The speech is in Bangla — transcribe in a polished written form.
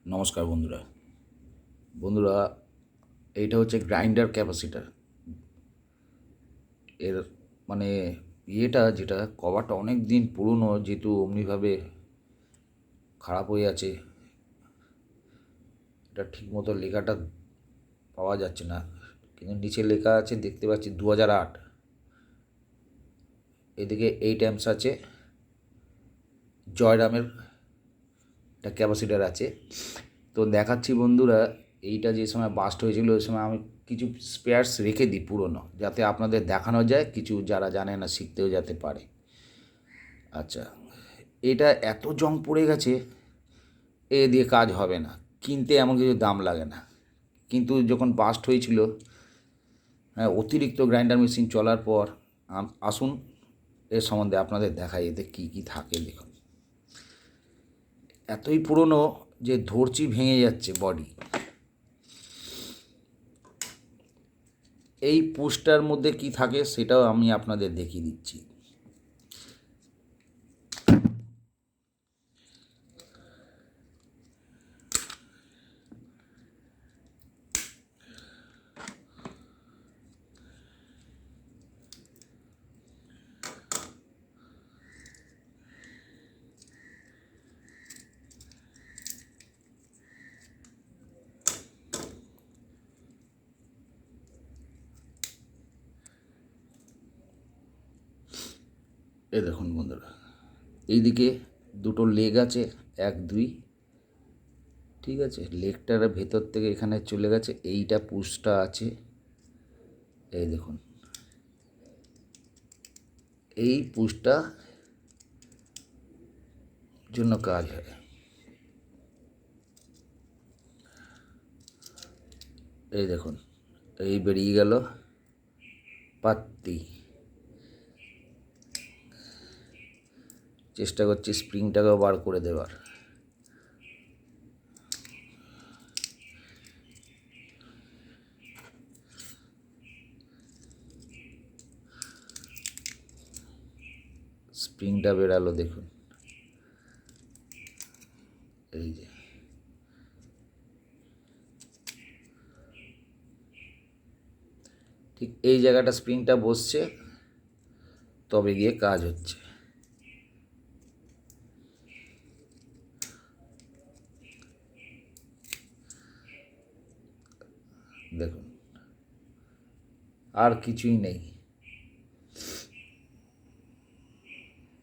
নমস্কার বন্ধুরা। বন্ধুরা, এইটা হচ্ছে গ্রাইন্ডার ক্যাপাসিটার। এর মানে যেটা কভারটা অনেক দিন পুরনো, যেহেতু অমনিভাবে খারাপ হয়ে আছে, এটা ঠিকমতো লেখাটা পাওয়া যাচ্ছে না, কিন্তু নিচে লেখা আছে, দেখতে পাচ্ছি 2008। এদিকে 8 amps আছে, জয়রামের একটা ক্যাপাসিটার আছে। তো দেখাচ্ছি বন্ধুরা, এইটা যে সময় বাস্ট হয়েছিল ওই সময় আমি কিছু স্পেয়ার্স রেখে দিই পুরনো, যাতে আপনাদের দেখানো যায়, কিছু যারা জানে না শিখতেও যেতে পারে। আচ্ছা, এটা এত জং পড়ে গেছে, এ দিয়ে কাজ হবে না, কিনতে এমন কিছু দাম লাগে না। কিন্তু যখন বাস্ট হয়েছিল, হ্যাঁ, অতিরিক্ত গ্রাইন্ডার মেশিন চলার পর আসুন এর সম্বন্ধে আপনাদের দেখাই এতে কী কী থাকে। দেখুন, এতই পুরনো যে ধরছি ভেঙে যাচ্ছে বডি। এই পুশটার মধ্যে কি থাকে সেটাও আমি আপনাদের দেখিয়ে দিচ্ছি। এ দেখুন বন্ধুরা, এইদিকে দুটো লেগ আছে, 1 2, ঠিক আছে। লেগটার ভেতর থেকে এখানে চলে গেছে, এইটা পুশটা আছে, এই দেখুন। এই পুশটা জন্য কাজ হয়। এই দেখুন, এই বেরিয়ে গেল পাত্তি। চেষ্টা করছি স্প্রিংটাকেও বার করে দেওয়ার। স্প্রিংটা বেরালো দেখুন, এই যে। ঠিক এই জায়গাটা স্প্রিংটা বসছে, তবে গিয়ে কাজ হচ্ছে। দেখুন, আর কিছুই নেই।